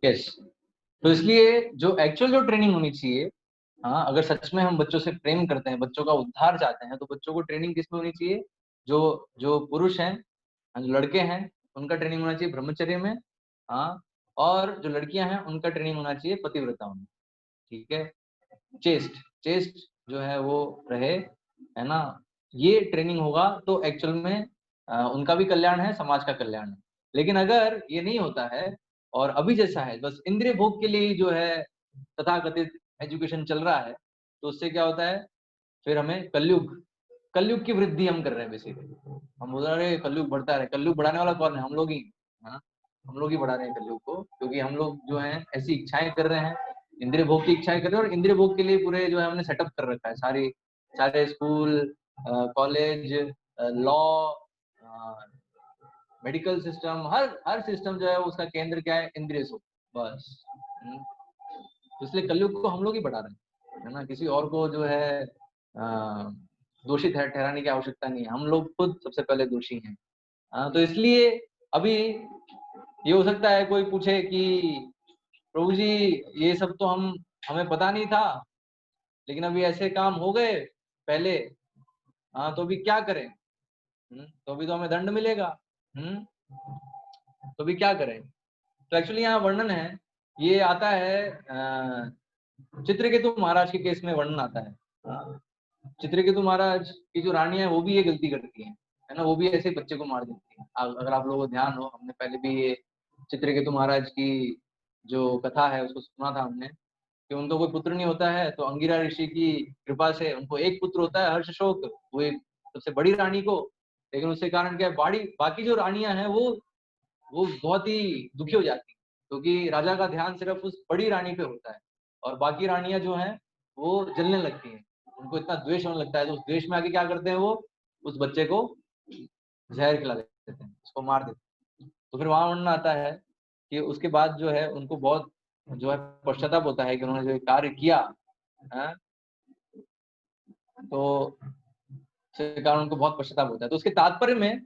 Yes. तो इसलिए जो एक्चुअल जो ट्रेनिंग होनी चाहिए, हाँ, अगर सच में हम बच्चों से प्रेम करते हैं, बच्चों का उद्धार चाहते हैं, तो बच्चों को ट्रेनिंग किसमें होनी चाहिए? जो जो पुरुष हैं, जो लड़के हैं, उनका ट्रेनिंग होना चाहिए ब्रह्मचर्य में, हाँ, और जो लड़कियां हैं उनका ट्रेनिंग होना चाहिए पतिव्रताओं में, ठीक है। चेस्ट चेस्ट जो है वो रहे, है ना। ये ट्रेनिंग होगा तो एक्चुअल में उनका भी कल्याण है, समाज का कल्याण है। लेकिन अगर ये नहीं होता है और अभी जैसा है, बस इंद्रिय भोग के लिए ही जो है तथाकथित एजुकेशन चल रहा है, तो उससे क्या होता है, फिर हमें कलयुग कलयुग की वृद्धि हम कर रहे हैं बेसिकली। हम बोल रहे हैं कलयुग बढ़ता है, कलयुग बढ़ाने वाला कौन है? हम लोग ही, है ना। हम लोग ही बढ़ा रहे हैं कलयुग को, क्योंकि हम लोग जो है ऐसी इच्छाएं कर रहे हैं, इंद्रिय भोग की इच्छाएं कर रहे हैं, और इंद्रिय भोग के लिए पूरे जो है हमने सेटअप कर रखा है, सारे school, college, law, medical system, हर हर सिस्टम जो है उसका केंद्र क्या है? इंद्रिय सुख, बस। तो इसलिए कलयुग को हम लोग ही बढ़ा रहे हैं, है ना। किसी और को जो है दोषी ठहराने की आवश्यकता नहीं है, हम लोग खुद सबसे पहले दोषी हैं। तो इसलिए अभी ये हो सकता है कोई पूछे कि प्रभु जी, ये सब तो हमें पता नहीं था, लेकिन अभी ऐसे काम हो गए पहले, तो अभी क्या करें? तो अभी तो हमें दंड मिलेगा। हम्म तो अभी क्या करें? तो एक्चुअली यहाँ वर्णन है, ये आता है चित्रकेतु महाराज के केस में वर्णन आता है। चित्रकेतु महाराज की जो रानियां है वो भी ये गलती करती हैं, है ना। वो भी ऐसे बच्चे को मार देती हैं। अगर आप लोगों को ध्यान हो, हमने पहले भी ये चित्रकेतु महाराज की जो कथा है उसको सुना था हमने, कि उनको कोई पुत्र नहीं होता है, तो अंगिरा ऋषि की कृपा से उनको एक पुत्र होता है, हर्षशोक, वो एक सबसे बड़ी रानी को। लेकिन उसके कारण क्या है, बाकी जो रानियां हैं वो बहुत ही दुखी हो जाती है, क्योंकि राजा का ध्यान सिर्फ उस बड़ी रानी पे होता है, और बाकी रानियां जो हैं वो जलने लगती हैं, उनको इतना द्वेष होने लगता है। तो उस द्वेष में आके क्या करते हैं, वो उस बच्चे को जहर खिला देते हैं, उसको मार देते हैं। तो फिर वहां वर्णन आता है कि उसके बाद जो है उनको बहुत जो है पश्चाताप होता है कि उन्होंने जो कार्य किया है, तो इसके कारण उनको बहुत पश्चाताप होता है। तो उसके तात्पर्य में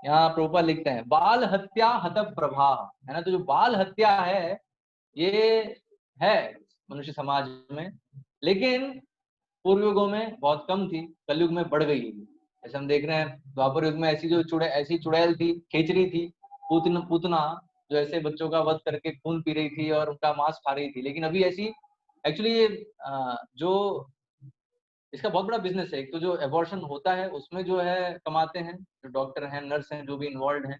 यहाँ प्रभुपाद लिखते हैं, बाल हत्या हत प्रभा, है ना। तो जो बाल हत्या है ये है मनुष्य समाज में, लेकिन पूर्व युगों में बहुत कम थी, कलयुग में बढ़ गई है। जैसे हम देख रहे हैं द्वापर युग में ऐसी चुड़ैल थी, खेचरी थी, पूतना, जो ऐसे बच्चों का वध करके खून पी रही थी और उनका मांस खा रही थी। लेकिन अभी ऐसी एक्चुअली ये जो इसका बहुत बड़ा बिजनेस है। एक तो जो एबॉर्शन होता है उसमें जो है कमाते हैं, जो डॉक्टर हैं, नर्स हैं, जो भी इन्वॉल्व हैं,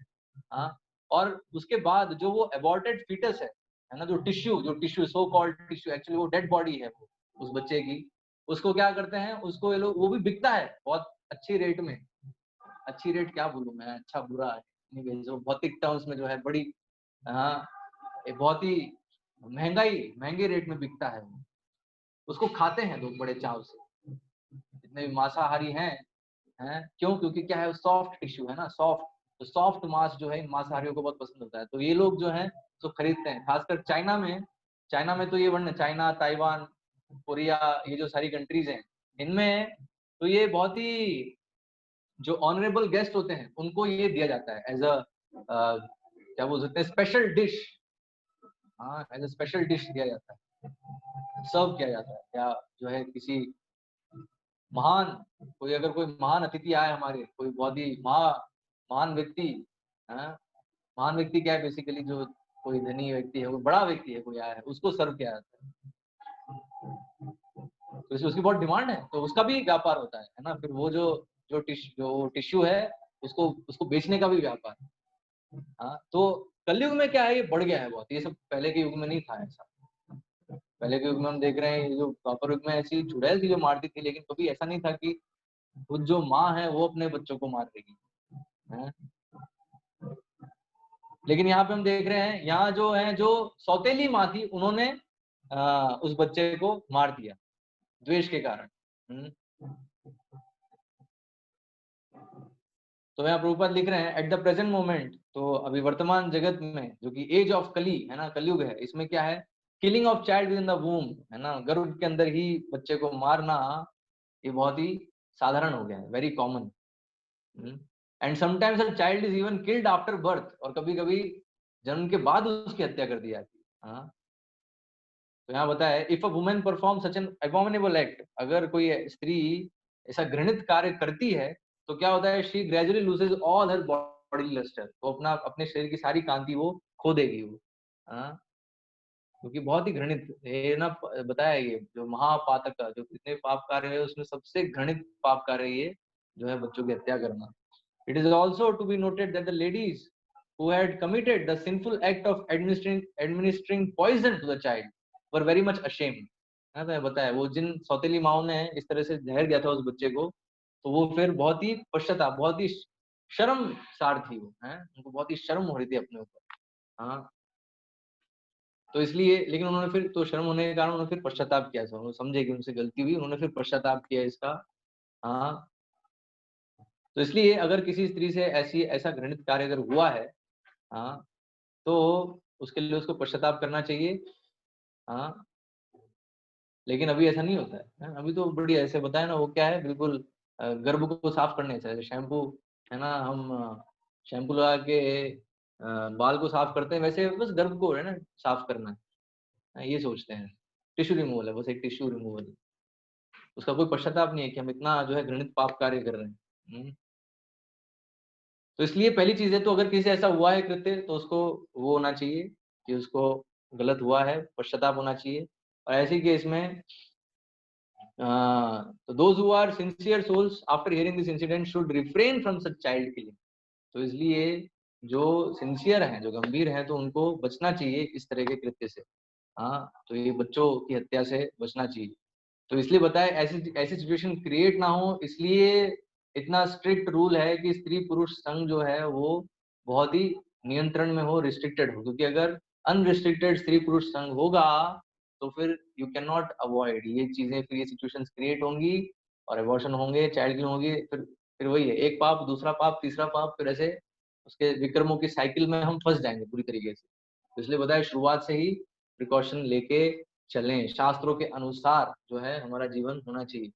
हाँ। और उसके बाद जो वो एबॉर्टेड फीटस है ना, जो tissue so called tissue, actually वो डेड बॉडी है वो उस बच्चे की, उसको क्या करते हैं, उसको ये लोग, वो भी बिकता है बहुत अच्छी रेट में। अच्छी रेट क्या बोलूं मैं, अच्छा बुरा है, जो भौतिक टर्म्स में जो है बड़ी, हाँ, बहुत ही महंगे रेट में बिकता है। उसको खाते हैं लोग बड़े चाव से, जितने भी मांसाहारी हैं, क्यों? क्योंकि क्या है, सॉफ्ट टिश्यू है ना, तो सॉफ्ट मांस जो है इन मांसाहारियों को बहुत पसंद होता है, तो ये लोग जो है तो खरीदते हैं। खासकर चाइना में तो ये वर्ण, चाइना, ताइवान, कोरिया, ये जो सारी कंट्रीज हैं, इनमें तो ये बहुत ही जो ऑनरेबल गेस्ट होते हैं उनको ये दिया जाता है एज अ क्या बोल सकते हैं, स्पेशल डिश। हाँ, एज अ स्पेशल डिश दिया जाता है, सर्व किया जाता है। या जो है किसी महान कोई महान अतिथि आए हमारे, कोई बहुत ही महान व्यक्ति, हाँ, महान व्यक्ति क्या है बेसिकली, जो कोई धनी व्यक्ति है, कोई बड़ा व्यक्ति है, कोई आया है, उसको सर्व किया जाता है। तो उसकी बहुत डिमांड है, तो उसका भी व्यापार होता है ना। फिर वो जो टिश्यू है, उसको उसको बेचने का भी व्यापार है। हाँ, तो कलयुग में क्या है, ये बढ़ गया है बहुत। ये सब पहले के युग में नहीं था ऐसा। पहले के युग में हम देख रहे हैं, जो द्वापर युग में ऐसी चुड़ैल थी जो मारती थी, लेकिन कभी ऐसा नहीं था कि खुद जो माँ है वो अपने बच्चों को मार रही है। लेकिन यहाँ पे हम देख रहे हैं, यहाँ जो है, जो सौतेली माँ थी, उन्होंने उस बच्चे को मार दिया द्वेष के कारण। तो यहाँ प्रभुपाद लिख रहे हैं, एट द प्रेजेंट मोमेंट, तो अभी वर्तमान जगत में, जो कि एज ऑफ कली है ना, कलयुग है, इसमें क्या है, killing of child with in the वूम, है ना, गर्भ के अंदर ही बच्चे को मारना, ये बहुत ही साधारण हो गया है, very common. And sometimes a child is even killed after birth, और कभी कभी जन्म के बाद उसकी हत्या कर दी जाती है। हाँ, तो यहाँ बताया if a women perform such an abominable act, अगर कोई स्त्री ऐसा घृणित कार्य करती है तो क्या होता है, she gradually loses all her body lustre, तो अपने शरीर की सारी कांति वो खो देगी वो। हाँ, क्योंकि बहुत ही घृणित ये ना बताया, ये जो महापातक का जो कितने पाप कार्य है उसमें सबसे घृणित पाप कार्य ये जो है बच्चों की हत्या करना। It is also to be noted that the ladies who had committed the sinful act of administering poison to the child were very much ashamed। है तो बताया वो जिन सौतेली माओ ने इस तरह से जहर दिया था उस बच्चे को, तो वो फिर बहुत ही पश्चाताप, बहुत ही शर्मसार थी वो, हैं उनको बहुत ही शर्म हो रही थी अपने ऊपर। हाँ, तो इसलिए लेकिन उन्होंने फिर तो शर्म होने के कारण उन्होंने फिर पश्चाताप किया, उन्होंने समझे कि उनसे गलती हुई, उन्होंने फिर पश्चाताप किया इसका। हाँ, तो इसलिए अगर किसी स्त्री से ऐसा घृणित कार्य अगर हुआ है, हाँ, तो उसके लिए उसको पश्चाताप करना चाहिए। हाँ, लेकिन अभी ऐसा नहीं होता है, अभी तो बड़ी ऐसे बताया ना वो क्या है, बिल्कुल गर्भ को साफ करने से शैम्पू, है ना, हम शैम्पू लगा के बाल को साफ करते हैं, वैसे बस गर्भ को है ना साफ करना है, ये सोचते हैं। टिश्यू रिमूवल है, बस एक टिश्यू रिमूवल, उसका कोई पश्चाताप नहीं है कि हम इतना जो है घृणित पाप कार्य कर रहे हैं। तो इसलिए पहली चीज है, तो अगर किसी से ऐसा हुआ है कृत्य तो उसको वो होना चाहिए कि उसको गलत हुआ है, पश्चाताप होना चाहिए। और ऐसे केस में तो those who are sincere souls after hearing this incident should refrain from such child killing। तो इसलिए जो सिंसियर हैं, जो गंभीर हैं, तो उनको बचना चाहिए इस तरह के कृत्य से। हाँ, तो ये बच्चों की हत्या से बचना चाहिए। तो इसलिए बताया ऐसी ऐसी सिचुएशन क्रिएट ना हो, इसलिए इतना स्ट्रिक्ट रूल है कि स्त्री पुरुष संग जो है वो बहुत ही नियंत्रण में हो, रिस्ट्रिक्टेड हो, क्योंकि अगर अनरिस्ट्रिक्टेड स्त्री पुरुष संग होगा तो फिर यू कैन नॉट अवॉइड ये चीजें, फिर ये सिचुएशंस क्रिएट होंगी और एबॉर्शन होंगे, चाइल्ड किलिंग होगी, फिर वही है, एक पाप दूसरा पाप तीसरा पाप, फिर ऐसे उसके विक्रमों की साइकिल में हम फंस जाएंगे पूरी तरीके से। तो इसलिए बताया शुरुआत से ही प्रिकॉशन लेके चलें, शास्त्रों के अनुसार जो है हमारा जीवन होना चाहिए।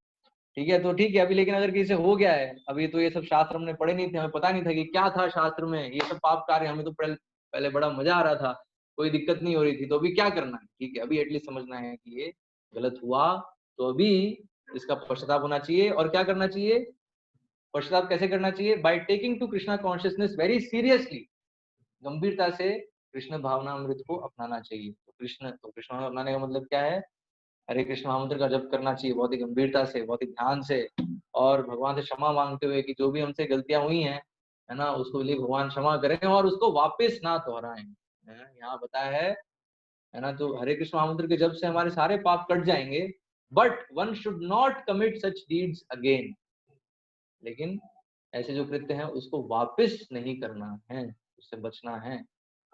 ठीक है, तो ठीक है अभी, लेकिन अगर किसी से हो गया है, अभी तो ये सब शास्त्र हमने पढ़े नहीं थे, हमें पता नहीं था कि क्या था शास्त्र में, ये सब पाप कार्य, हमें तो पहले बड़ा मजा आ रहा था, कोई दिक्कत नहीं हो रही थी, तो अभी क्या करना है, ठीक है, अभी एटलीस्ट समझना है कि ये गलत हुआ, तो अभी इसका पश्चाताप होना चाहिए। और क्या करना चाहिए, पश्चाताप कैसे करना चाहिए, by taking to Krishna consciousness very seriously, गंभीरता से कृष्ण भावनामृत को अपनाना चाहिए। तो कृष्ण अपनाने का मतलब क्या है, हरे कृष्ण महामंत्र का जप करना चाहिए बहुत ही गंभीरता से, बहुत ही ध्यान से, और भगवान से क्षमा मांगते हुए कि जो भी हमसे गलतियां हुई हैं, है ना, उसको लिए भगवान क्षमा करें और उसको वापस ना दोहराएं। यहाँ बताया है ना, तो हरे कृष्ण महामंत्र के जप से हमारे सारे पाप कट जाएंगे, but one should not commit such deeds again, लेकिन ऐसे जो कृत्य हैं उसको वापस नहीं करना है, उससे बचना है।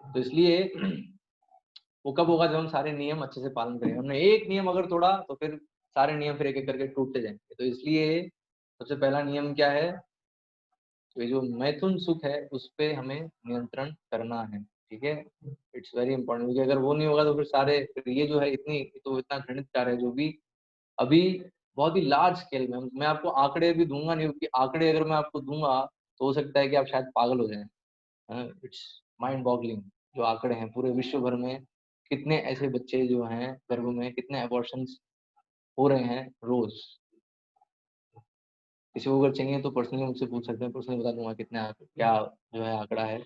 तो इसलिए वो कब होगा, जब हम सारे नियम अच्छे से पालन करेंगे। हमने एक नियम अगर तोड़ा तो फिर सारे नियम फिर एक एक करके टूटते जाएंगे। तो इसलिए सबसे पहला नियम क्या है, तो ये जो मैथुन सुख है उस पे हमें नियंत्रण करना है, ठीक है, इट्स वेरी इंपॉर्टेंट, क्योंकि अगर वो नहीं होगा तो फिर सारे, फिर ये जो है इतना घृणित कार्य है जो भी अभी बहुत ही लार्ज स्केल में, मैं आपको आंकड़े भी दूंगा नहीं, क्योंकि आंकड़े अगर मैं आपको दूंगा तो हो सकता है कि आप शायद पागल हो जाएं। इट्स माइंड बॉगलिंग जो आंकड़े हैं पूरे विश्व भर में, कितने ऐसे बच्चे जो हैं गर्भ में, कितने अबॉर्शंस हो रहे हैं रोज। किसी को अगर चाहिए तो पर्सनली मुझसे पूछ सकते हैं, पर्सनली बता दूंगा कितने क्या जो है आंकड़ा है,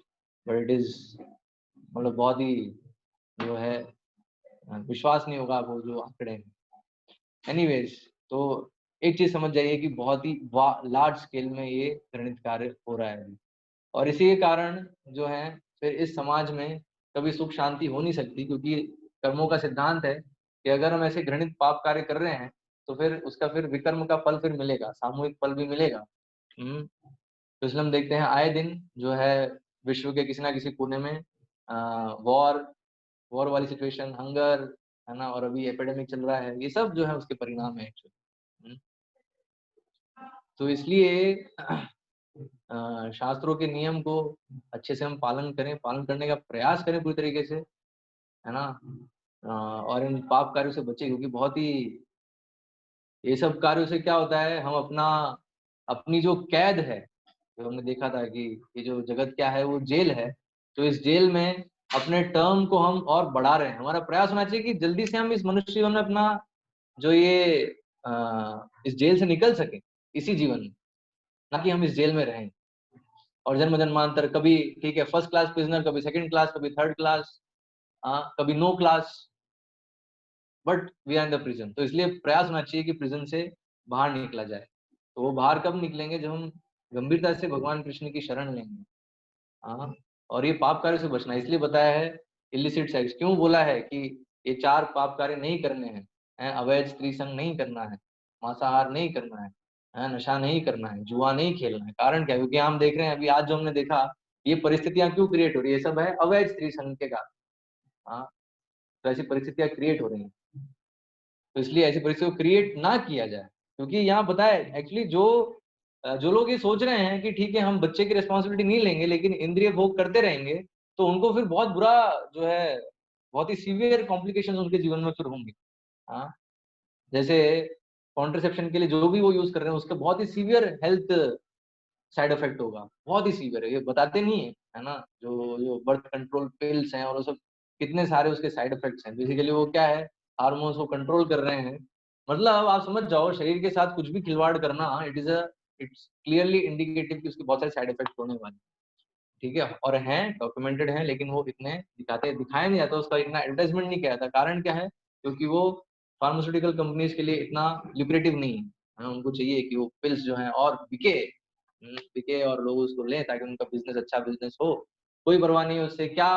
बट इट इज मतलब बहुत ही जो है विश्वास नहीं होगा वो जो आंकड़े हैं। एनीवेज, तो एक चीज समझ जाइए कि बहुत ही लार्ज स्केल में ये घृणित कार्य हो रहा है, और इसी के कारण जो है फिर इस समाज में कभी सुख शांति हो नहीं सकती, क्योंकि कर्मों का सिद्धांत है कि अगर हम ऐसे घृणित पाप कार्य कर रहे हैं तो फिर उसका फिर विकर्म का फल फिर मिलेगा, सामूहिक फल भी मिलेगा। तो इसलिए हम देखते हैं आए दिन जो है विश्व के किसी ना किसी कोने में वॉर वॉर वाली सिचुएशन, हंगर, है ना, और अभी एपिडेमिक चल रहा है, ये सब जो है उसके परिणाम है एक्चुअली। तो इसलिए शास्त्रों के नियम को अच्छे से हम पालन करें, पालन करने का प्रयास करें पूरी तरीके से, है ना, और इन पाप कार्यों से बचे, क्योंकि बहुत ही ये सब कार्यों से क्या होता है, हम अपनी जो कैद है, जो हमने देखा था कि ये जो जगत क्या है वो जेल है, तो इस जेल में अपने टर्म को हम और बढ़ा रहे हैं। हमारा प्रयास होना चाहिए कि जल्दी से हम इस मनुष्य जीवन में अपना जो ये इस जेल से निकल सके इसी जीवन में, ना कि हम इस जेल में रहें और जन्म जन्मांतर कभी ठीक है फर्स्ट क्लास प्रिजनर, कभी सेकंड क्लास, कभी थर्ड क्लास, कभी no class, but we are in the prison. तो इसलिए प्रयास होना चाहिए कि प्रिजन से बाहर निकला जाए। तो वो बाहर कब निकलेंगे? जब हम गंभीरता से भगवान कृष्ण की शरण लेंगे। हाँ, और ये पाप कार्य से बचना इसलिए बताया है इलिसिट सेक्स। क्यों बोला है कि ये 4 पाप कार्य नहीं करने हैं? अवैध स्त्री संग नहीं करना है, मांसाहार नहीं करना है, नशा नहीं करना है, जुआ नहीं खेलना है। कारण क्या है? क्योंकि हम देख रहे हैं अभी आज जो हमने देखा, ये परिस्थितियां क्यों क्रिएट हो रही है? ये सब है अवैध स्त्री संग के कारण। हाँ, तो ऐसी परिस्थितियां क्रिएट हो रही हैं। तो इसलिए ऐसी परिस्थितियों को क्रिएट ना किया जाए, क्योंकि यहाँ पता है एक्चुअली जो लोग ये सोच रहे हैं कि ठीक है हम बच्चे की रिस्पॉन्सिबिलिटी नहीं लेंगे लेकिन इंद्रिय भोग करते रहेंगे, तो उनको फिर बहुत बुरा जो है, बहुत ही सीवियर कॉम्प्लिकेशंस उनके जीवन में फिर होंगे। हाँ, जैसे कॉन्ट्रसेप्शन के लिए जो भी वो यूज कर रहे हैं उसका बहुत ही सीवियर हेल्थ साइड इफेक्ट होगा, बहुत ही सीवियर है। ये बताते नहीं है ना, जो जो बर्थ कंट्रोल पिल्स हैं और वो सब कितने सारे उसके साइड इफेक्ट्स हैं। बेसिकली वो क्या है, हार्मोन्स को कंट्रोल कर रहे हैं। मतलब आप समझ जाओ शरीर के साथ कुछ भी खिलवाड़ करना, इट्स क्लियरली इंडिकेटिव कि उसके बहुत सारे साइड इफेक्ट होने वाले हैं। ठीक है, और हैं डॉक्यूमेंटेड हैं, लेकिन वो इतने दिखाया नहीं जाता, उसका इतना एडवर्टाइजमेंट नहीं किया जाता। कारण क्या है? क्योंकि वो फार्मास्यूटिकल कंपनीज के लिए इतना ल्यूक्रेटिव नहीं है। उनको चाहिए कि वो पिल्स जो हैं और बिके और लोग उसको लें ताकि उनका बिजनेस अच्छा बिजनेस हो। कोई परवाह नहीं है उससे क्या।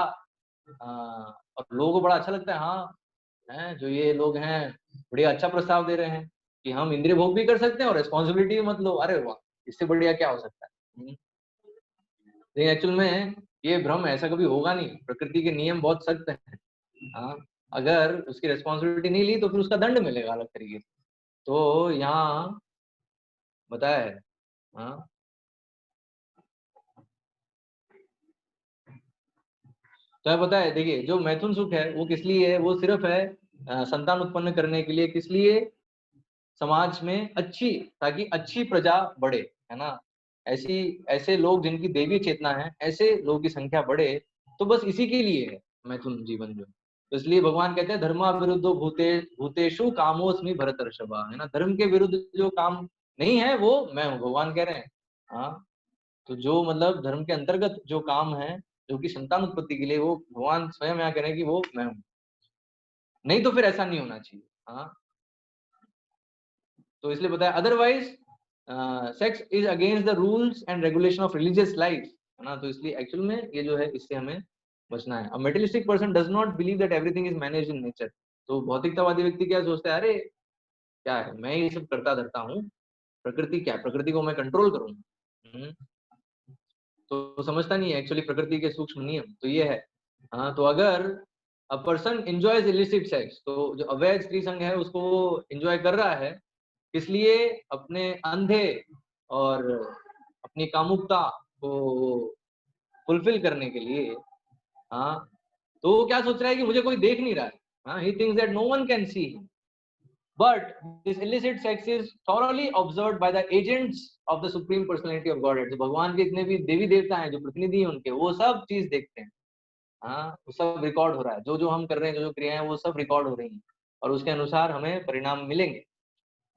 और लोगों को बड़ा अच्छा लगता है। हाँ, जो ये लोग हैं बढ़िया अच्छा प्रस्ताव दे रहे हैं कि हम इंद्रिय भोग भी कर सकते हैं और रिस्पॉन्सिबिलिटी मत लो। अरे वाह, इससे बढ़िया क्या हो सकता है? लेकिन एक्चुअल में ये भ्रम है, ऐसा कभी होगा नहीं। प्रकृति के नियम बहुत सख्त हैं। हाँ, अगर उसकी रिस्पॉन्सिबिलिटी नहीं ली तो फिर उसका दंड मिलेगा अलग तरीके से। तो यहाँ बताया है। हाँ, तो ये पता है, देखिए जो मैथुन सुख है वो किस लिए है? वो सिर्फ है संतान उत्पन्न करने के लिए। किस लिए? समाज में अच्छी, ताकि अच्छी प्रजा बढ़े, है ना। ऐसी ऐसे लोग जिनकी देवी चेतना है, ऐसे लोगों की संख्या बढ़े, तो बस इसी के लिए है मैथुन जीवन जो। तो इसलिए भगवान कहते हैं धर्मा विरुद्धो भूतेषु कामोस्मि भरतर्षभा, है ना। धर्म के विरुद्ध जो काम नहीं है वो मैं हूँ, भगवान कह रहे हैं। हाँ, तो जो मतलब धर्म के अंतर्गत जो काम है, जो कि संतान उत्पत्ति के लिए, वो भगवान स्वयं यहाँ कह रहे हैं कि वो मैं हूँ। नहीं तो फिर ऐसा नहीं होना चाहिए। हाँ, तो इसलिए बताया otherwise sex is against the rules and regulation of religious life, है ना। तो इसलिए एक्चुअल में ये जो है इससे हमें बचना है। A materialistic person does not believe that everything is managed in nature. तो भौतिकतावादी व्यक्ति क्या सोचता है? अरे क्या है, मैं ये सब करता धरता हूँ, प्रकृति क्या है, प्रकृति को मैं कंट्रोल करूंगा। तो समझता नहीं है एक्चुअली प्रकृति के सूक्ष्म नियम तो ये है। हाँ, तो अगर a person enjoys illicit sex, तो जो अवैध स्त्री संग है उसको वो एंजॉय कर रहा है, इसलिए अपने अंधे और अपनी कामुकता को फुलफिल करने के लिए। हाँ, तो वो क्या सोच रहा है कि मुझे कोई देख नहीं रहा है। हाँ, he thinks that no one can see him. But this illicit sex is thoroughly observed by the agents of the supreme personality of Godhead. तो भगवान के इतने भी देवी देवता हैं, जो प्रतिनिधि हैं उनके, वो सब चीज देखते हैं। हाँ, वो सब रिकॉर्ड हो रहा है, जो जो हम कर रहे हैं, जो जो क्रियाएं हैं, वो सब रिकॉर्ड हो रही हैं और उसके अनुसार हमें परिणाम मिलेंगे।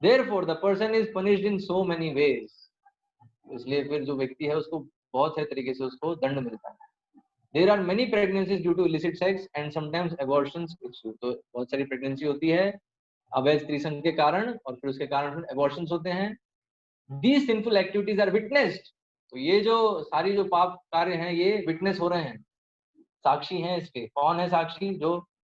Therefore, the person is punished in so many ways. इसलिए फिर जो व्यक्ति है उसको बहुत सारे तरीके से उसको दंड मिलता है। There are many pregnancies due to illicit sex and sometimes abortions issue. तो बहुत सारी प्रेगनेंसी होती है अवैध स्त्रीसंग के कारण और फिर उसके कारण फिर abortions होते हैं। These sinful activities are witnessed. तो ये जो सारी जो पाप कार्य हैं ये विटनेस हो रहे हैं, साक्षी हैं इसके। कौन है साक्षी? जो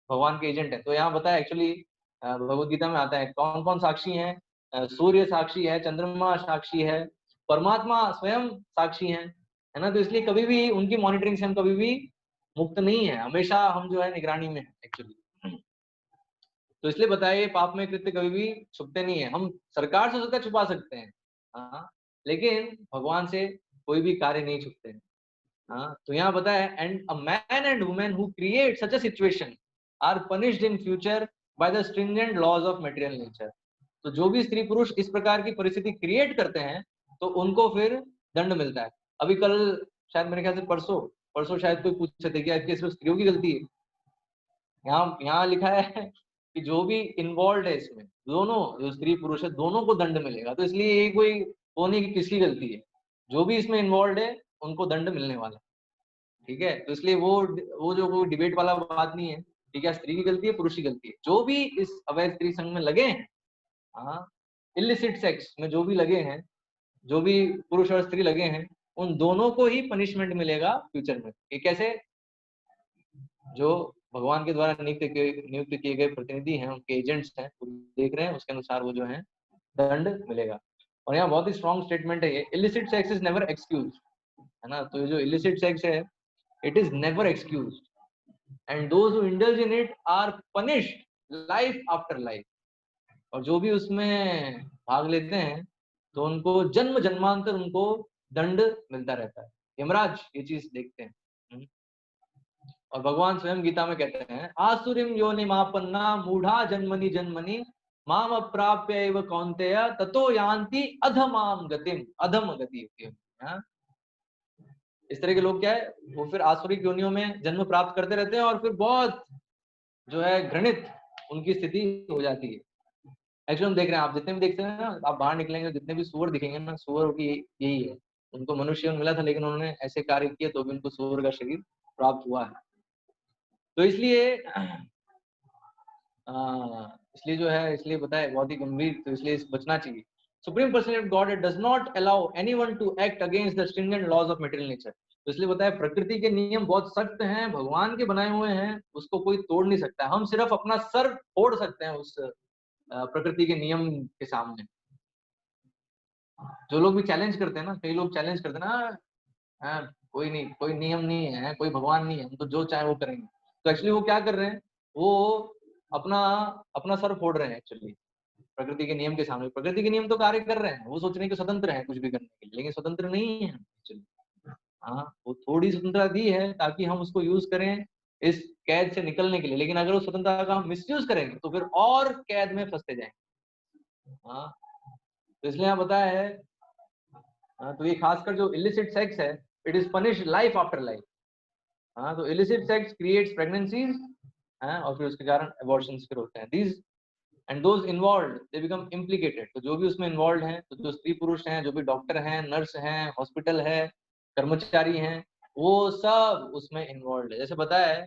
भगवान के एजेंट है। तो यहाँ बताया एक्चुअली भगवत गीता में आता है कौन कौन साक्षी हैं। सूर्य साक्षी है, चंद्रमा साक्षी है, परमात्मा स्वयं साक्षी है ना। तो इसलिए कभी भी उनकी मॉनिटरिंग से हम कभी भी मुक्त नहीं है, हमेशा हम जो है निगरानी में है एक्चुअली। तो इसलिए बताया ये पाप में कृत्य कभी भी छुपते नहीं है। हम सरकार से उसका छुपा सकते हैं, हाँ, लेकिन भगवान से कोई भी कार्य नहीं छुपते हैं। हाँ, तो यहाँ बताया and a man and women who create such a situation are punished in future by the stringent laws of material nature. तो जो भी स्त्री पुरुष इस प्रकार की परिस्थिति क्रिएट करते हैं तो उनको फिर दंड मिलता है। अभी कल शायद मेरे ख्याल से परसों परसों शायद कोई पूछ सकते कि आपके सिर्फ स्त्रियों की गलती है। यहाँ लिखा है कि जो भी इन्वॉल्व है इसमें, दोनों जो स्त्री पुरुष है दोनों को दंड मिलेगा। तो इसलिए ये कोई वो नहीं कि किसकी गलती है, जो भी इसमें इन्वॉल्व है उनको दंड मिलने वाला। ठीक है, तो इसलिए वो जो कोई डिबेट वाला बात नहीं है। ठीक है, स्त्री की गलती है पुरुष की गलती है, जो भी इस अवैध स्त्री संघ में लगे हैं, हाँ, इलिसिट सेक्स में जो भी लगे हैं, जो भी पुरुष और स्त्री लगे हैं, उन दोनों को ही पनिशमेंट मिलेगा फ्यूचर में। ये कैसे? जो भगवान के द्वारा नियुक्त किए गए प्रतिनिधि हैं, उनके एजेंट्स हैं, वो देख रहे हैं, उसके अनुसार वो जो है दंड मिलेगा। और यहाँ बहुत ही स्ट्रॉन्ग स्टेटमेंट है ये, illicit sex is never excuse, है ना। तो ये जो इलिसिट सेक्स है, it is never excuse and those who indulge in it are punished life after life. और जो भी उसमें भाग लेते हैं तो उनको जन्म जन्मांतर उनको दंड मिलता रहता है। यमराज ये चीज देखते हैं। और भगवान स्वयं गीता में कहते हैं, आसुरिम योनिमापन्ना मूढ़ा जन्मनि जन्मनि माम अप्राप्य एव कौन्तेय ततो यान्ति अधमाम गतिम, अधम गति होती है। इस तरह के लोग क्या है, वो फिर आसुरिक योनियों में जन्म प्राप्त करते रहते हैं और फिर बहुत जो है घृणित उनकी स्थिति हो जाती है। एक्चुअली हम देख रहे हैं, आप जितने भी देखते हैं ना, आप बाहर निकलेंगे जितने भी सूअर दिखेंगे ना, सूअर की यही है। उनको मनुष्य मिला था लेकिन उन्होंने ऐसे कार्य किए तो भी उनको सूअर का शरीर प्राप्त हुआ है। तो इसलिए जो है, इसलिए बताए बहुत ही गंभीर, तो इसलिए बचना चाहिए। Supreme personality of God does not allow anyone to act against the stringent laws of material nature. तो इसलिए बताया प्रकृति के नियम बहुत सख्त हैं, भगवान के बनाए हुए हैं, उसको कोई तोड़ नहीं सकता। हम सिर्फ अपना सर फोड़ सकते हैं उस प्रकृति के नियम के सामने। जो लोग भी चैलेंज करते हैं ना, कई लोग चैलेंज करते हैं ना, कोई नहीं, कोई नियम नहीं है, कोई भगवान नहीं है, हम तो जो चाहे वो करेंगे। तो एक्चुअली वो क्या कर रहे हैं, वो अपना सर फोड़ रहे हैं एक्चुअली प्रकृति के नियम के सामने। प्रकृति के नियम तो कार्य कर रहे हैं, वो सोच रहे हैं कि स्वतंत्र है कुछ भी करने के लिए, लेकिन स्वतंत्र नहीं है एक्चुअली। हाँ, वो थोड़ी स्वतंत्रता दी है ताकि हम उसको यूज करें इस कैद से निकलने के लिए, लेकिन अगर उस स्वतंत्रता का हम मिसयूज करेंगे तो फिर और कैद में फंसते जाएंगे। हाँ, तो इसलिए यहाँ बताया है। तो ये खासकर जो इलिसिट सेक्स है, it is punished life after life. हाँ, तो इलिसिट सेक्स क्रिएट्स प्रेगनेंसीज, और फिर उसके कारण अबॉर्शंस फिर होते हैं। These and those involved they become implicated. तो जो भी उसमें इन्वॉल्व हैं, तो जो स्त्री पुरुष हैं, जो भी डॉक्टर हैं, नर्स हैं, हॉस्पिटल है, कर्मचारी हैं, वो सब उसमें इन्वॉल्व है। जैसे बताया है,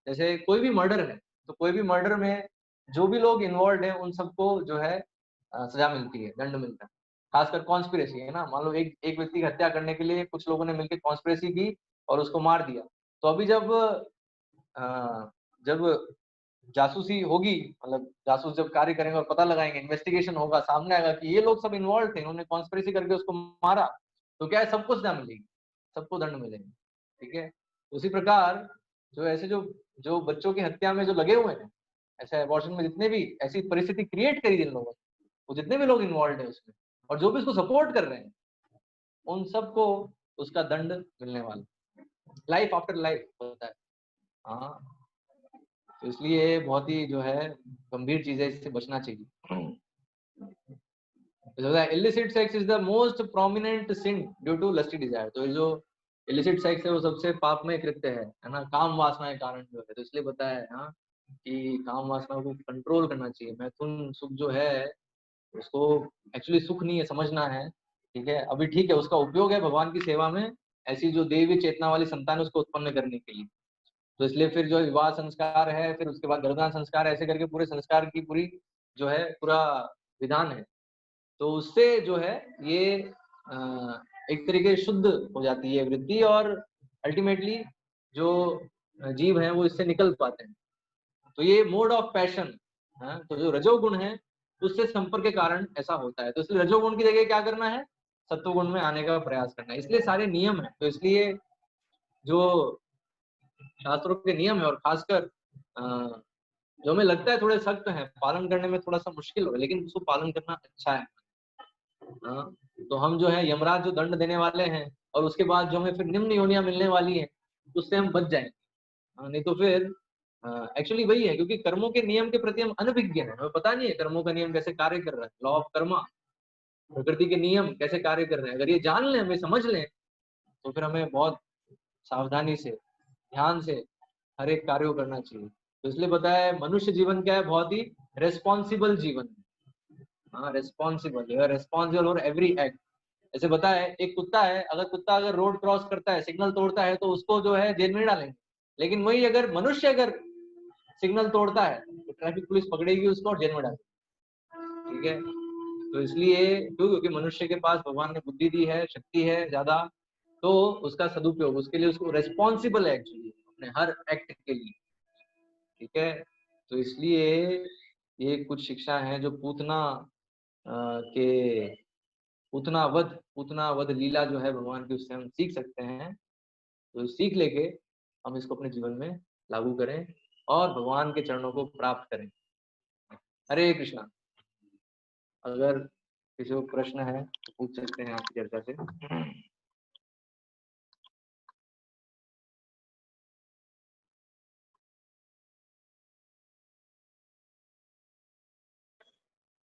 जैसे कोई भी मर्डर है, तो कोई भी मर्डर में जो भी लोग इन्वॉल्व है उन सबको जो है सजा मिलती है, दंड मिलता है। खासकर कॉन्स्पिरेसी है ना, मान लो एक व्यक्ति की हत्या करने के लिए कुछ लोगों ने मिलकर कॉन्स्पिरेसी की और उसको मार दिया। तो अभी जब जासूसी होगी, मतलब जासूस जब कार्य करेंगे और पता लगाएंगे, इन्वेस्टिगेशन होगा, सामने आएगा कि ये लोग सब इन्वॉल्व थे, इन्होंने कॉन्स्पिरेसी करके उसको मारा, तो क्या है, सबको सजा मिलेगी, सबको दंड मिलेगी। ठीक है, उसी प्रकार जो ऐसे जो बच्चों की हत्या में जो लगे हुए हैं, ऐसे अबॉर्शन में जितने भी ऐसी परिस्थिति क्रिएट करी जिन लोगों ने, वो जितने भी लोग इन्वॉल्व है उसमें और जो भी उसको सपोर्ट कर रहे हैं, उन सबको उसका दंड मिलने वाला, लाइफ आफ्टर लाइफ होता है। हाँ, तो इसलिए बहुत ही जो है गंभीर चीज है, इससे बचना चाहिए। illicit sex is the most prominent sin due to lusty desire। तो ये जो illicit sex है वो सबसे पापमय कृत्य है ना, काम वासना के कारण जो है। तो इसलिए बताया है हाँ कि काम वासना को कंट्रोल करना चाहिए। मैथुन सुख जो है उसको एक्चुअली सुख नहीं है, समझना है। ठीक है, अभी ठीक है, उसका उपयोग है भगवान की सेवा में, ऐसी जो देवी चेतना वाली संतान है उसको उत्पन्न करने के लिए। तो इसलिए फिर जो विवाह संस्कार है, फिर उसके बाद गर्भदान संस्कार, ऐसे करके पूरे संस्कार की पूरी जो है पूरा विधान है। तो उससे जो है ये एक तरीके से शुद्ध हो जाती है वृत्ति और अल्टीमेटली जो जीव हैं वो इससे निकल पाते हैं। तो ये मोड ऑफ पैशन, तो जो रजोगुण है उससे संपर्क के कारण ऐसा होता है। तो इसलिए रजोगुण की जगह क्या करना है, सत्वगुण में आने का प्रयास करना है। इसलिए सारे नियम है। तो इसलिए जो शास्त्रों के नियम है और खासकर जो हमें लगता है थोड़े सख्त हैं, पालन करने में थोड़ा सा मुश्किल हो, लेकिन उसको पालन करना अच्छा है। तो हम जो है यमराज जो दंड देने वाले हैं और उसके बाद जो हमें फिर निम्न योनियां मिलने वाली हैं, उससे हम बच जाएंगे। नहीं तो फिर एक्चुअली वही है, क्योंकि कर्मों के नियम के प्रति हम अनभिज्ञ हैं, हमें पता नहीं है कर्मों का नियम कैसे कार्य कर रहा है, लॉ ऑफ कर्मा, प्रकृति के नियम कैसे कार्य कर रहे हैं। अगर ये जान लें, हमें समझ लें, तो फिर हमें बहुत सावधानी से, ध्यान से हर एक कार्य को करना चाहिए। तो इसलिए बताया है मनुष्य जीवन क्या है, बहुत ही रेस्पॉन्सिबल जीवन है। हाँ, responsible, you are responsible for every act. जैसे बताया है, एक कुत्ता है, अगर कुत्ता अगर रोड क्रॉस करता है, सिग्नल तोड़ता है, तो उसको जो है जेल में डालेंगे। लेकिन वही अगर मनुष्य अगर सिग्नल तोड़ता है तो ट्रैफिक पुलिस पकड़ेगी उसको और जेल में डालेगी। ठीक है, तो इसलिए क्यों, क्योंकि मनुष्य के पास भगवान ने बुद्धि दी है, शक्ति है ज्यादा, तो उसका सदुपयोग, उसके लिए उसको रेस्पॉन्सिबल है एक्चुअली अपने हर एक्ट के लिए। ठीक है, तो इसलिए ये कुछ शिक्षा है जो पूतना के पूतना वध लीला जो है भगवान की, उससे हम सीख सकते हैं। तो सीख लेके हम इसको अपने जीवन में लागू करें और भगवान के चरणों को प्राप्त करें। हरे कृष्णा। अगर किसी को प्रश्न है तो पूछ सकते हैं आपकी चर्चा से।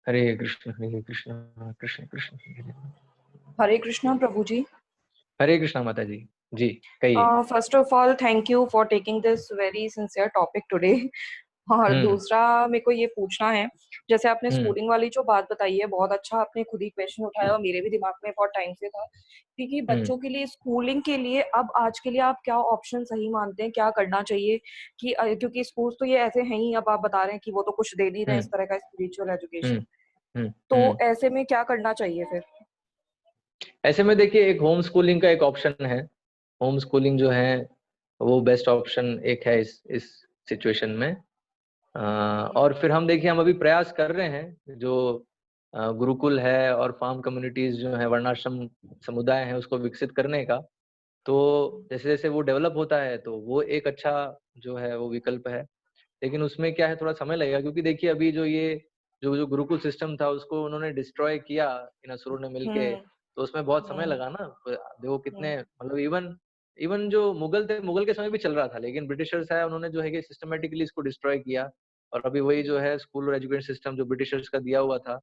हरे कृष्ण कृष्ण कृष्ण हरे कृष्णा प्रभु जी। हरे कृष्णा माता जी। जी कहिए। First of all thank you for taking this very sincere topic today. और दूसरा मेरे को ये पूछना है, जैसे आपने स्कूलिंग वाली जो बात बताई है, बहुत अच्छा आपने खुद ही क्वेश्चन उठाया और मेरे भी दिमाग में बहुत टाइम से था, क्योंकि बच्चों के लिए स्कूलिंग के लिए अब आज के लिए आप क्या ऑप्शन सही मानते हैं, क्या करना चाहिए कि क्योंकि स्कूल तो ये ऐसे हैं ही, अब आप बता रहे हैं कि वो तो कुछ दे नहीं रहे इस तरह का स्पिरिचुअल एजुकेशन, तो ऐसे में क्या करना चाहिए फिर? ऐसे में देखिए, एक होम स्कूलिंग का एक ऑप्शन है। होम स्कूलिंग जो है वो बेस्ट ऑप्शन एक है इस सिचुएशन में। और फिर हम देखिए, हम अभी प्रयास कर रहे हैं, जो गुरुकुल है और फार्म कम्युनिटीज जो है, वर्णाश्रम समुदाय है, उसको विकसित करने का। तो जैसे जैसे वो डेवलप होता है तो वो एक अच्छा जो है वो विकल्प है। लेकिन उसमें क्या है, थोड़ा समय लगेगा, क्योंकि देखिए अभी जो ये जो जो गुरुकुल सिस्टम था उसको उन्होंने डिस्ट्रॉय किया इन असुरों ने मिलके, तो उसमें बहुत समय लगा ना। देखो कितने, मतलब इवन इवन जो मुगल थे, मुगल के समय भी चल रहा था, लेकिन ब्रिटिशर्स है, उन्होंने जो है कि सिस्टमेटिकली इसको डिस्ट्रॉय किया। और अभी वही जो है स्कूल और एजुकेशन सिस्टम जो ब्रिटिशर्स का दिया हुआ था,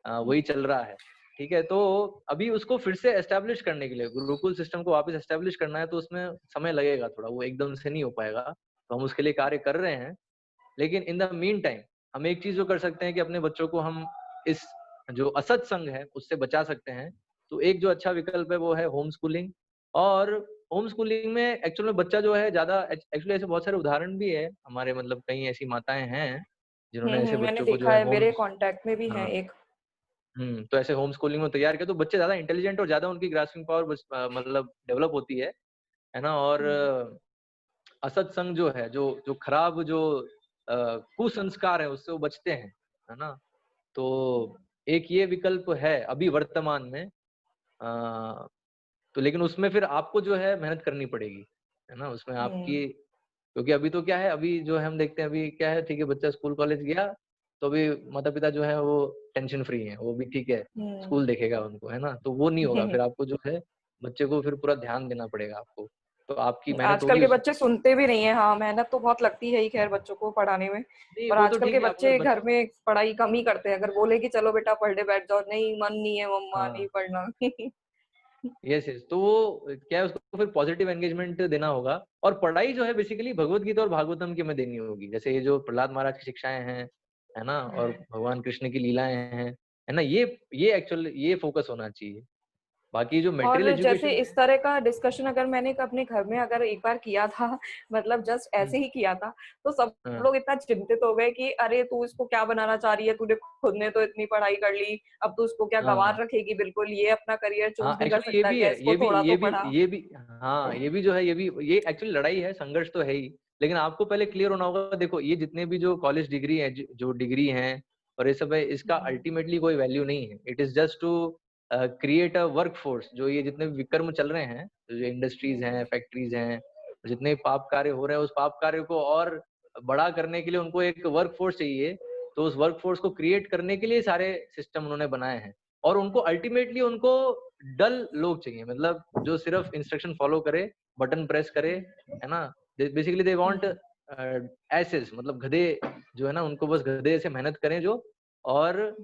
वही चल रहा है। ठीक है, तो अभी उसको फिर से एस्टेब्लिश करने के लिए, गुरुकुल सिस्टम को वापस एस्टेब्लिश करना है, तो उसमें समय लगेगा थोड़ा, वो एकदम से नहीं हो पाएगा। तो हम उसके लिए कार्य कर रहे हैं। लेकिन इन द मीन टाइम हम एक चीज जो कर सकते हैं कि अपने बच्चों को हम इस जो असत्संग है उससे बचा सकते हैं। तो एक जो अच्छा विकल्प है वो है होम स्कूलिंग। और होम स्कूलिंग में एक्चुअल में बच्चा जो है ज्यादा, एक्चुअली ऐसे बहुत सारे उदाहरण भी है हमारे, मतलब कई ऐसी माताएं हैं जिन्होंने ऐसे मैंने बच्चों को जो देखा है है, होम, मेरे कांटेक्ट में भी है हाँ, एक। तो ऐसे होम स्कूलिंग में तैयार किया तो बच्चे ज्यादा इंटेलिजेंट और ज्यादा उनकी ग्रास्पिंग पावर मतलब डेवलप होती है ना। और असत्संग जो है, जो जो खराब जो कुसंस्कार है, उससे वो बचते हैं, है ना। तो एक ये विकल्प है अभी वर्तमान में। तो लेकिन उसमें फिर आपको जो है मेहनत करनी पड़ेगी, है ना, उसमें आपकी, क्योंकि अभी तो क्या है, अभी जो है हम देखते हैं अभी क्या है, ठीक है बच्चा स्कूल कॉलेज गया तो अभी माता पिता जो है वो टेंशन फ्री है, वो भी ठीक है, स्कूल देखेगा उनको, है ना। तो वो नहीं होगा, फिर आपको जो है बच्चे को फिर पूरा ध्यान देना पड़ेगा आपको, तो आपकी मेहनत आजकल होगी के उसमें। बच्चे सुनते भी नहीं है। हाँ, मेहनत तो बहुत लगती है ही खैर बच्चों को पढ़ाने में, नहीं पर वो तो आजकल ठीक के है, आप अगर बच्चे घर में पढ़ाई कम ही करते हैं। अगर बोले कि चलो बेटा पढ़ने बैठ जाओ, नहीं मन नहीं है मम्मा, नहीं हाँ, पढ़ना। यस यस, तो वो क्या है, उसको फिर पॉजिटिव एंगेजमेंट देना होगा। और पढ़ाई जो है बेसिकली भगवत गीता और भागवतम की में देनी होगी। जैसे ये जो प्रहलाद महाराज की शिक्षाएं हैं, है ना, और भगवान कृष्ण की लीलाएं हैं, है ना, ये एक्चुअल ये फोकस होना चाहिए। बाकी जो और मेटेरियल जैसे एजुकेशन इस है, तरह का डिस्कशन अगर मैंने अपने घर में अगर एक बार किया था, मतलब जस्ट ऐसे ही किया था, तो सब हाँ लोग इतना चिंतित हो गए कि अरे तू इसको क्या बनाना चाह रही है, तूने खुद ने तो इतनी पढ़ाई कर ली, अब तू इसको क्या गंवार हाँ रखेगी, बिल्कुल ये अपना करियर चूज हाँ, नहीं कर एक्चुअली ये सकता भी क्या, है, इसको थोड़ा तो पढ़ा। ये भी, हाँ ये भी जो है, ये एक्चुअली लड़ाई है, संघर्ष तो है ही। लेकिन आपको पहले क्लियर होना होगा, देखो ये जितने भी जो कॉलेज डिग्री है, जो डिग्री हैं और ये सब है, इसका अल्टीमेटली कोई वैल्यू नहीं है। It is just to create a work force. जो ये जितने भी विकर्म चल रहे हैं, जो इंडस्ट्रीज हैं, फैक्ट्रीज हैं, जितने पाप कार्य हो रहे हैं, उस पाप कार्य को और बड़ा करने के लिए उनको एक वर्क फोर्स चाहिए। तो उस वर्क फोर्स को क्रिएट करने के लिए सारे सिस्टम उन्होंने बनाए हैं। और उनको अल्टीमेटली उनको डल लोग चाहिए, मतलब जो सिर्फ इंस्ट्रक्शन फॉलो करे, बटन प्रेस करे, है ना। बेसिकली दे वांट एसेस, मतलब गधे जो है ना, उनको बस गधे से मेहनत करें जो, और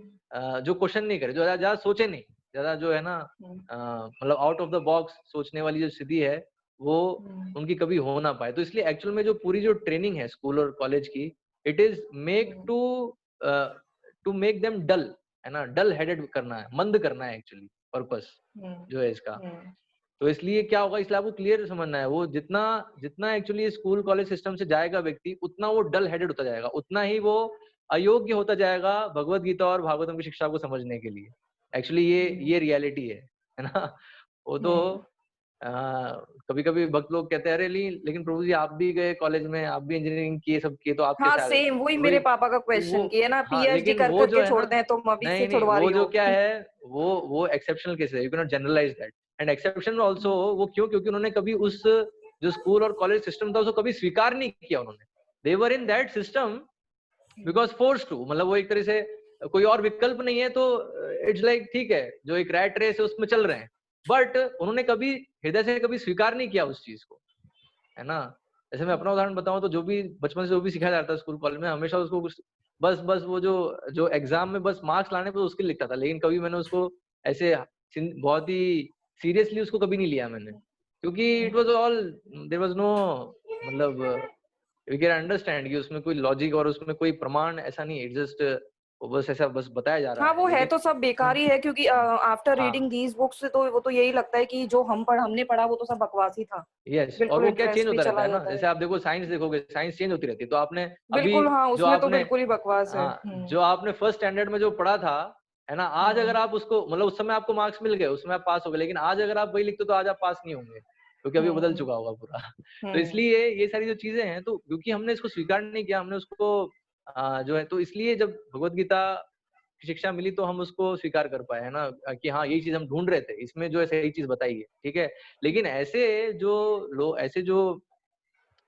जो क्वेश्चन नहीं करे, जो ज्यादा सोचे नहीं, ज्यादा जो है ना, मतलब आउट ऑफ द बॉक्स सोचने वाली जो स्थिति है, वो उनकी कभी हो ना पाए। तो इसलिए एक्चुअल में जो पूरी जो ट्रेनिंग है स्कूल और कॉलेज की, it is make to make them dull, है ना, डल हेडेड करना है, मंद करना है एक्चुअली पर्पस जो है इसका। तो इसलिए क्या होगा, इसलिए आपको क्लियर समझना है, वो जितना जितना एक्चुअली स्कूल कॉलेज सिस्टम से जाएगा व्यक्ति, उतना वो डल हेडेड होता जाएगा, उतना ही वो अयोग्य होता जाएगा भगवत गीता और भागवतम की शिक्षा को समझने के लिए। एक्चुअली ये रियलिटी है ना। वो तो कभी कभी भक्त लोग कहते हैं अरे लेकिन प्रभु जी आप भी गए कॉलेज में, आप भी इंजीनियरिंग किए, सब किए, तो आप हाँ कैसे आ गए? सेम वही वही मेरे पापा का वो, क्वेश्चन की है ना, हाँ पीएचडी लेकिन कर वो जो करके है ना, छोड़ते हैं, तुम अभी से नहीं छुड़वा वो रही जो हो। क्या है, वो एक्सेप्शनल केस है, you can not generalise that. And exception also वो क्यों, क्योंकि उन्होंने कभी उस जो स्कूल और कॉलेज सिस्टम था उसको कभी स्वीकार नहीं किया उन्होंने। They were in that system because force to, मतलब वो एक तरह से कोई और विकल्प नहीं है, तो इट्स लाइक ठीक है, जो एक रैट रेस है उसमें चल रहे हैं, बट उन्होंने कभी हृदय से कभी स्वीकार नहीं किया उस चीज को, है ना। जैसे मैं अपना उदाहरण बताऊं तो जो भी बचपन से जो भी सिखाया जाता है स्कूल कॉलेज में, हमेशा उसको कुछ बस वो जो जो एग्जाम में बस मार्क्स लाने पर उसके लिए लिखता था, लेकिन कभी मैंने उसको ऐसे बहुत ही सीरियसली उसको कभी नहीं लिया मैंने, क्योंकि it was all, there was no, मतलब वी कैन अंडरस्टैंड कि उसमें कोई लॉजिक और उसमें कोई प्रमाण ऐसा नहीं है, जस्ट वो बस ऐसा बस बताया जा रहा हाँ है, वो है लेकिन तो सब बेकार ही है, क्योंकि आफ्टर रीडिंग हाँ दीज बुक्स तो वो तो यही लगता है कि जो हमने पढ़ा वो तो सब बकवास ही था। यस, और बिल्कुल वो क्या चेंज इंटरेस्ट भी होता रहता चला है ना, जाता जैसे है। आप देखो साइंस देखोगे, साइंस चेंज होती रहती है, तो आपने अभी बिल्कुल हाँ, जो उसमें तो आपने बिल्कुल ही बकवास है। जो आपने फर्स्ट स्टैंडर्ड में जो पढ़ा था, है ना, आज अगर हम्म आप उसको, मतलब उस समय आपको मार्क्स मिल गए, उसमें आप पास हो गए, लेकिन आज अगर आप वही लिखते तो आज आप पास नहीं होंगे, क्योंकि अभी बदल हम्म चुका होगा पूरा। तो हम्म इसलिए ये सारी जो चीजें हैं, तो क्योंकि हमने इसको स्वीकार नहीं किया, हमने उसको जो है, तो इसलिए जब भगवत गीता की शिक्षा मिली तो हम उसको स्वीकार कर पाए, है ना, कि हाँ यही चीज हम ढूंढ रहे थे, इसमें जो है सही चीज बताई है, ठीक है। लेकिन ऐसे जो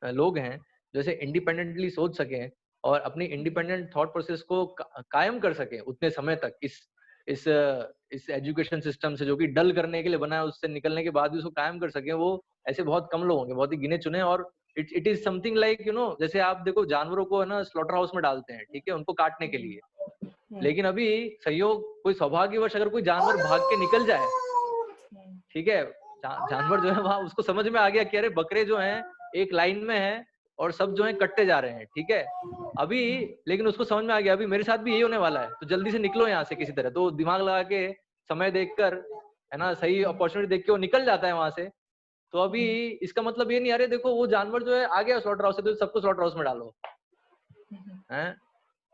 लोग हैं जैसे इंडिपेंडेंटली सोच सकें और अपनी इंडिपेंडेंट थॉट प्रोसेस को कायम कर सकें उतने समय तक, इस इस एजुकेशन सिस्टम से जो कि डल करने के लिए बना है, उससे निकलने के बाद भी उसको कायम कर सकें, वो ऐसे बहुत कम लोग होंगे, बहुत ही गिने चुने। और it is something like you know, जैसे आप देखो जानवरों को है ना स्लॉटर हाउस में डालते हैं, ठीक है, उनको काटने के लिए, लेकिन अभी संयोग कोई सौभाग्यवश अगर कोई जानवर भाग के निकल जाए, ठीक है, जानवर जो है वहां उसको समझ में आ गया कि अरे बकरे जो हैं एक लाइन में है और सब जो है कटते जा रहे हैं, ठीक है, अभी लेकिन उसको समझ में आ गया अभी मेरे साथ भी यही होने वाला है, तो जल्दी से निकलो यहाँ से किसी तरह, तो दिमाग लगा के समय देखकर, है ना, सही अपॉर्चुनिटी देख के वो निकल जाता है वहां से। तो अभी इसका मतलब ये नहीं अरे देखो वो जानवर जो है आ गया स्लॉटर हाउस से, तो सबको स्लॉटर हाउस में डालो, है।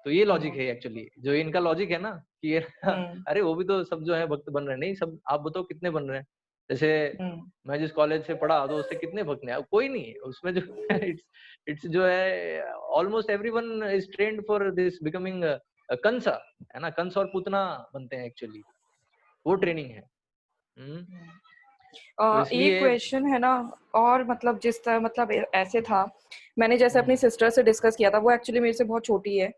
तो ये लॉजिक है एक्चुअली, जो इनका लॉजिक है ना कि ये अरे वो भी तो सब जो है भक्त बन रहे हैं, नहीं सब, आप बताओ कितने बन रहे हैं, जैसे मैं जिस कॉलेज से पढ़ा तो उससे कितने भक्त हैं, कोई नहीं है उसमें जो इट्स इट्स जो है almost everyone is trained for this becoming कंसा, है ना, कंस और पूतना बनते हैं एक्चुअली, वो ट्रेनिंग है। तो एक इसलिए क्वेश्चन है ना, और मतलब जिस तरह मतलब ऐसे था, मैंने जैसे अपनी हम्म सिस्टर से डिस्कस किया था, वो एक्चुअली मेरे से बहुत छोटी है,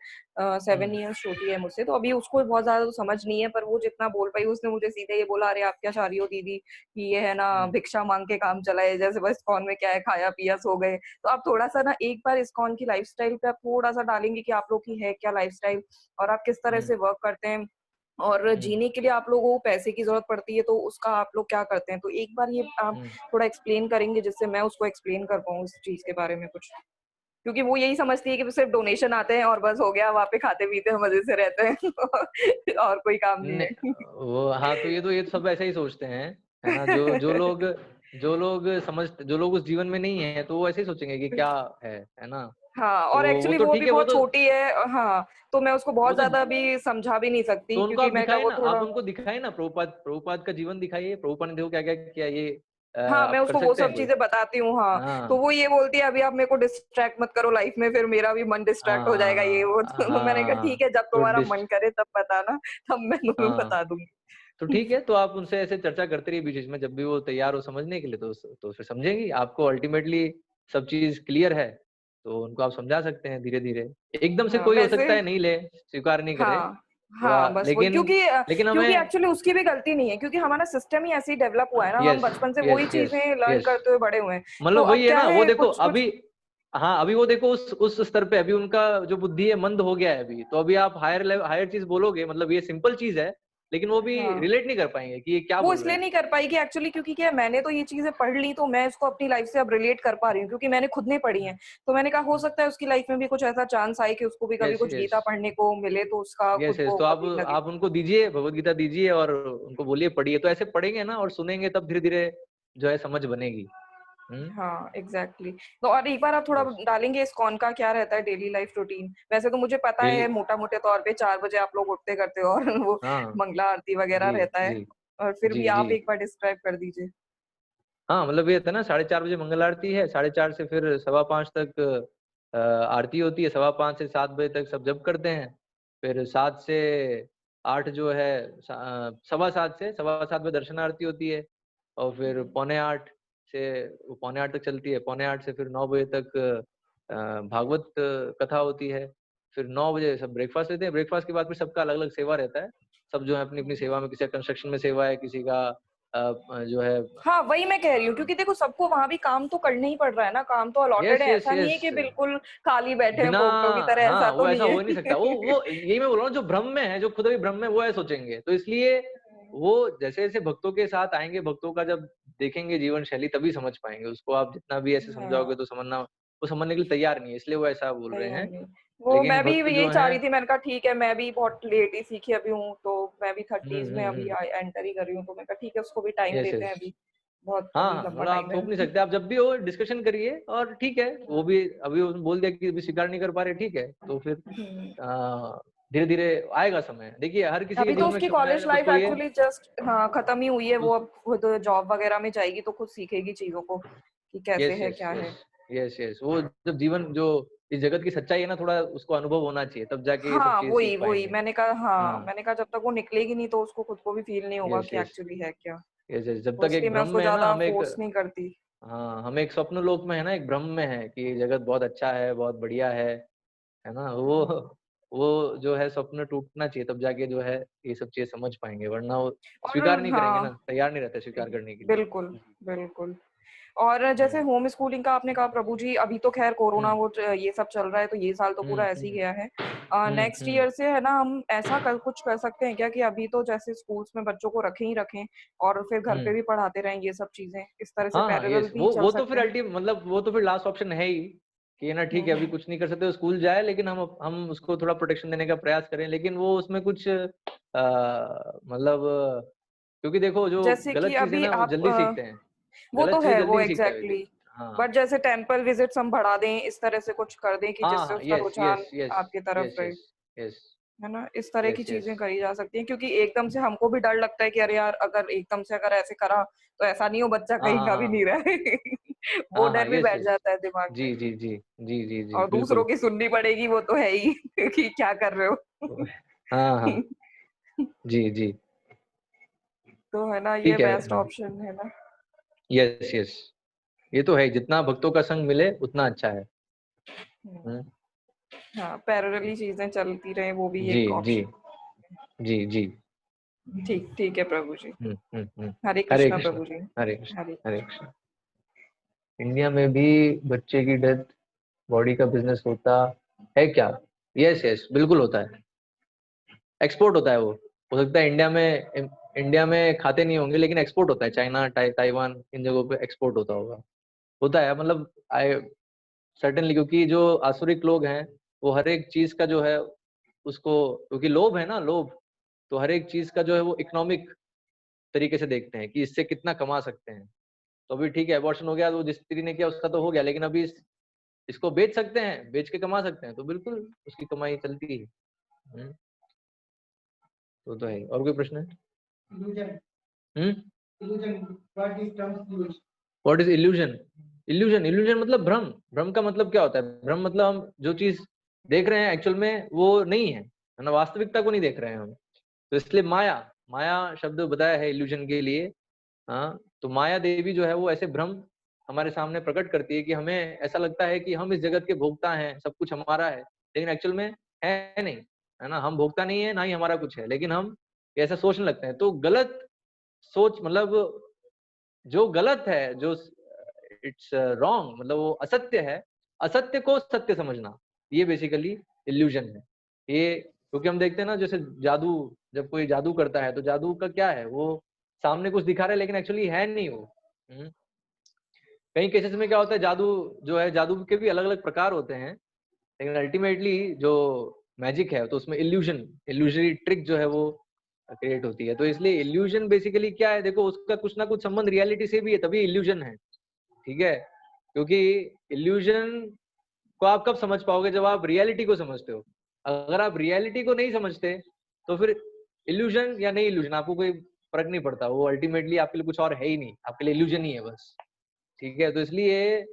7 हम्म ईयर्स छोटी है मुझसे, तो अभी उसको बहुत ज्यादा तो समझ नहीं है, पर वो जितना बोल पाई उसने मुझे सीधे ये बोला, अरे आप क्या चाह रही हो दीदी, कि ये है ना हम्म भिक्षा मांग के काम चला है, जैसे बस इस्कॉन में क्या है, खाया पिया सो गए। तो आप थोड़ा सा ना एक बार इस्कॉन की लाइफस्टाइल पे आप थोड़ा सा डालेंगे कि आप लोग की है क्या लाइफस्टाइल, और आप किस तरह हम्म से वर्क करते हैं, और हम्म जीने के लिए आप लोगों को पैसे की जरूरत पड़ती है, तो उसका आप लोग क्या करते हैं, तो एक बार ये आप हम्म थोड़ा एक्सप्लेन करेंगे जिससे मैं उसको एक्सप्लेन कर पाऊँ इस चीज के बारे में कुछ, क्योंकि वो यही समझती है कि सिर्फ डोनेशन आते हैं और बस हो गया, वहां पे खाते पीते हैं मजे से रहते हैं और कोई काम नहीं ने, है। वो हाँ, तो ये तो सब ऐसे ही सोचते हैं, है ना, जो लोग जो लोग उस जीवन में नहीं है तो वो ऐसे ही सोचेंगे कि क्या है ना। हाँ, तो और वो एक्चुअली तो वो ठीक भी है, बहुत छोटी है, हाँ, तो मैं उसको वो बहुत तो ज्यादा भी समझा भी नहीं तो सकती, उनको क्योंकि आप मैं कहा दिखाए वो ना, आप थोड़ा, उनको दिखाए ना, प्रभुपाद का जीवन दिखाइए, प्रभुपाद ने देखो क्या क्या किया, ये हाँ मैं आप कर उसको वो सकते हैं सब कोई। चीजें बताती हूँ, हाँ। तो हाँ वो ये बोलती है अभी आप मेरे को डिस्ट्रैक्ट मत करो लाइफ में, फिर मेरा भी मन डिस्ट्रैक्ट हो जाएगा ये वो। हाँ तो मैंने कहा ठीक हाँ, है, जब तो तुम्हारा मन करे तब बताना, तब मैं तुम्हें हाँ, बता दूंगी। तो ठीक है, तो आप उनसे ऐसे चर्चा करते रहिए बीच बीच में, जब भी वो तैयार हो समझने के लिए तो फिर समझेंगी, आपको अल्टीमेटली सब चीज क्लियर है, तो उनको आप समझा सकते हैं धीरे धीरे। एकदम से हाँ कोई हो वैसे, सकता है नहीं ले, स्वीकार नहीं करे हाँ थोड़ा, हाँ बस वही, लेकिन क्योंकि लेकिन क्योंकि हमें, एक्चुअली उसकी भी गलती नहीं है, क्योंकि हमारा सिस्टम ही ऐसे ही डेवलप हुआ है ना, हम यस बचपन से वही यस यस चीजें लर्न यस, करते हुए बड़े हुए हैं। तो मतलब अब वही है क्या ना, वो है, देखो कुछ कुछ, अभी, हाँ अभी वो देखो उस स्तर पे अभी उनका जो बुद्धि है मंद हो गया है अभी, तो अभी आप हायर चीज बोलोगे, मतलब ये सिंपल चीज है, लेकिन वो भी हाँ। रिलेट नहीं कर पाएंगे कि ये क्या वो बोल रहे इसलिए हैं। नहीं कर पाई कि एक्चुअली क्योंकि क्या है, मैंने तो ये चीजें पढ़ ली तो मैं इसको अपनी लाइफ से अब रिलेट कर पा रही हूँ क्योंकि मैंने खुद नहीं पढ़ी है। तो मैंने कहा हो सकता है उसकी लाइफ में भी कुछ ऐसा चांस आए कि उसको भी कभी यस कुछ यस गीता पढ़ने को मिले तो उसका यस खुद यस को तो अजीब लगे। आप उनको दीजिए, भगवत गीता दीजिए और उनको बोलिए पढ़िए, तो ऐसे पढ़ेंगे ना और सुनेंगे तब धीरे धीरे जो है समझ बनेगी। हाँ एग्जैक्टली तो और एक बार आप थोड़ा यस डालेंगे इस्कॉन का क्या रहता है डेली लाइफ रूटीन। वैसे तो मुझे पता डेली, है मोटा मोटे तौर पे 4 बजे आप लोग उठते करते हो और वो हाँ मंगला आरती वगैरह जी रहता है। जी और फिर भी जी जी आप एक बार डिस्क्राइब कर दीजिए। हाँ मतलब ये था ना, 4:30 बजे मंगल आरती है, 4:30 से फिर 5:15 तक आरती होती है, 5:15 से 7 बजे तक सब जप करते हैं। फिर 7 से 8 जो है 7:15 से 7:15 बजे दर्शन आरती होती है, और फिर 7:45 से वो 7:45 तक चलती है, 7:45 से फिर 9 बजे तक भागवत कथा होती है। फिर 9 बजे सब ब्रेकफास्ट लेते हैं, ब्रेकफास्ट के बाद फिर सबका अलग अलग सेवा रहता है। सब जो है अपनी अपनी सेवा में, किसी का कंस्ट्रक्शन में सेवा है, किसी का जो है। हाँ वही मैं कह रही हूँ क्योंकि देखो सबको वहां भी काम तो करना ही पड़ रहा है ना, काम तो अलॉटेड यस है, यस ऐसा नहीं है यस कि बिल्कुल खाली बैठे हैं बिना, पोपटों की तरह, ऐसा हाँ तो वो ऐसा नहीं हो ही नहीं सकता, है। वो यही मैं बोल रहा हूँ, जो भ्रम में है, जो खुद अभी भ्रम में, वो है सोचेंगे, तो इसलिए वो जैसे जैसे भक्तों के साथ आएंगे, भक्तों का जब देखेंगे जीवन शैली तभी समझ पाएंगे उसको। आप जितना भी ऐसे समझाओगे हाँ तो समझना, वो समझने के लिए तैयार नहीं है, इसलिए वो ऐसा बोल रहे हैं। नहीं वो लेकिन मैं भी भक्त यही जो चाह है, रही थी, मैंने कहा ठीक है मैं भी बहुत लेट ही सीखी अभी हूँ तो मैं भी थर्टीज में अभी हम्म, एंटर ही कर रही हूँ तो मैं कहा ठीक है उसको भी टाइम यस देते यस हैं अभी, बहुत अभी हाँ लंबा मतलब आप टाइम है। थोप नहीं सकते, आप जब भी हो डिस्कशन करिए, और ठीक है वो भी अभी उसने बोल दिया कि अभी स्वीकार नहीं कर पा रहे, ठीक है, तो फिर हम्म। धीरे धीरे आएगा समय। देखिए हर किसी के अभी तो जीवन में उसकी समय है, कॉलेज जब लाइफ उसको ये एक्चुअली जस्ट हाँ खत्म ही हुई है, वो उस अब खुद जॉब वगैरह में जाएगी तो खुद सीखेगी चीजों को कि कैसे यस है यस क्या यस है। यस यस वो जब जीवन जो इस जगत की सच्चाई है ना, थोड़ा उसको अनुभव होना चाहिए, तब जाके ये सब हाँ चीजें सीख वही वही पाएंगे। मैंने कहा, हाँ हाँ मैंने कहा जब तक वो निकलेगी नहीं तो उसको खुद को भी फील नहीं होगा यस कि यस एक्चुअली है क्या। यस यस जब तो तक इसलिए एक मैं भ्रम उसको में है ना, ज्यादा हम एक, फोर्स नहीं करती। हाँ हम एक स्वप्न लोक में है ना, एक भ्रम में है कि ये जगत बहुत अच्छा है, बहुत बढ़िया है ना, वो जो है स्वप्न टूटना चाहिए, तब जाके जो है ये सब चीजें समझ पाएंगे, वरना वो और स्वीकार नहीं करेंगे ना, हाँ तैयार नहीं रहते स्वीकार करने के लिए। बिल्कुल बिल्कुल। और जैसे हम्म होम स्कूलिंग का आपने कहा प्रभु जी, अभी तो खैर कोरोना हम्म ये सब चल रहा है तो ये साल तो पूरा ऐसे ही हम्म गया है। नेक्स्ट हम्म। ईयर से है ना हम ऐसा कुछ कर सकते हैं क्या कि अभी तो जैसे स्कूल्स में बच्चों को रखें ही रखें और फिर घर पे हम्म भी पढ़ाते रहें, ये सब चीजें इस तरह से हाँ हाँ पैरेलल यस भी चल वो तो सकते फिर हैं। मतलब वो तो फिर लास्ट ऑप्शन है ही, कि ना ठीक है अभी हम्म। कुछ नहीं कर सकते, स्कूल जाए, लेकिन हम उसको थोड़ा प्रोटेक्शन देने का प्रयास करें, लेकिन वो उसमें कुछ मतलब क्योंकि देखो जो जैसे कि गलत चीज है अभी ना वो आप जल्दी सीखते हैं, वो गलत तो चीजें है वो जल्दी सीखता है एग्जैक्टली हाँ बट जैसे टेम्पल विजिट्स हम बढ़ा दें, इस तरह से कुछ कर दें कि हाँ जिससे हाँ उसका यस रुझान यस यस आपकी तरफ यस रहे, यस यस है ना, इस तरह की यस यस चीजें करी जा सकती हैं क्योंकि एकदम से हमको भी डर लगता है कि अरे यार अगर एकदम से अगर ऐसे करा तो ऐसा नहीं हो बच्चा हाँ कहीं का भी हाँ नहीं रहे। वो हाँ हाँ डर भी यस बैठ यस जाता है दिमाग में। जी जी जी जी जी जी और दूसरों बिल्कुल। की सुननी पड़ेगी वो तो है ही कि क्या कर रहे हो। हाँ हाँ जी जी तो है ना ये ठीक है बेस्ट ऑप्शन है ना। यस यस ये तो है, जितना भक्तों का संग मिले उतना अच्छा है। हम्म, हम्म, हाँ पैरेलली चीजें चलती रहे वो भी जी एक जी ऑप्शन। जी जी ठीक ठीक है प्रभु जी। हम्म। हरे हरे कृष्णा कृष्ण, प्रभु जी। हरे कृष्ण, हरे हरे कृष्णा। कृष्ण। इंडिया में भी बच्चे की डेथ बॉडी का बिजनेस होता है क्या? यस यस बिल्कुल होता है, एक्सपोर्ट होता है वो। हो सकता है इंडिया में खाते नहीं होंगे, लेकिन एक्सपोर्ट होता है, चाइना ताइवान इन जगहों पे एक्सपोर्ट होता है मतलब आई सर्टेनली, क्योंकि जो आसुरिक लोग हैं वो हर एक चीज का जो है उसको, क्योंकि लोभ है ना, लोभ, तो हर एक चीज का जो है वो इकोनॉमिक तरीके से देखते हैं कि इससे कितना कमा सकते हैं। तो अभी ठीक है अबॉर्शन हो गया, तो जिस स्त्री ने किया उसका तो हो गया, लेकिन अभी इसको बेच सकते हैं, बेच के कमा सकते हैं, तो बिल्कुल उसकी कमाई चलती है। तो है। और कोई प्रश्न है? What is illusion? इल्यूजन मतलब भ्रम। भ्रम का मतलब क्या होता है? भ्रम मतलब हम जो चीज देख रहे हैं एक्चुअल में वो नहीं है ना, वास्तविकता को नहीं देख रहे हैं हम, तो इसलिए माया, माया शब्द बताया है इल्यूजन के लिए। हाँ तो माया देवी जो है वो ऐसे भ्रम हमारे सामने प्रकट करती है कि हमें ऐसा लगता है कि हम इस जगत के भोक्ता हैं, सब कुछ हमारा है, लेकिन एक्चुअल में है नहीं, है ना, हम भोक्ता नहीं है, ना ही हमारा कुछ है, लेकिन हम ऐसा सोचने लगते हैं। तो गलत सोच मतलब जो गलत है, जो इट्स रॉन्ग, मतलब वो असत्य है, असत्य को सत्य समझना, ये बेसिकली इल्यूजन है। ये क्योंकि हम देखते हैं ना जैसे जादू, जब कोई जादू करता है तो जादू का क्या है, वो सामने कुछ दिखा रहा है लेकिन एक्चुअली है नहीं वो। कई केसेस में क्या होता है, जादू जो है, जादू के भी अलग अलग प्रकार होते हैं, लेकिन अल्टीमेटली जो मैजिक है तो उसमें इल्यूजरी ट्रिक जो है वो क्रिएट होती है। तो इसलिए इल्यूजन बेसिकली क्या है, देखो उसका कुछ ना कुछ संबंध रियलिटी से भी है, तभी इल्यूजन है, ठीक है। क्योंकि इल्यूजन को आप कब समझ पाओगे, जब आप रियलिटी को समझते हो। अगर आप रियलिटी को नहीं समझते तो फिर इल्यूजन या नहीं इल्यूजन आपको कोई फर्क नहीं पड़ता, वो अल्टीमेटली आपके लिए कुछ और है ही नहीं, आपके लिए इल्यूजन ही है बस, ठीक है। तो इसलिए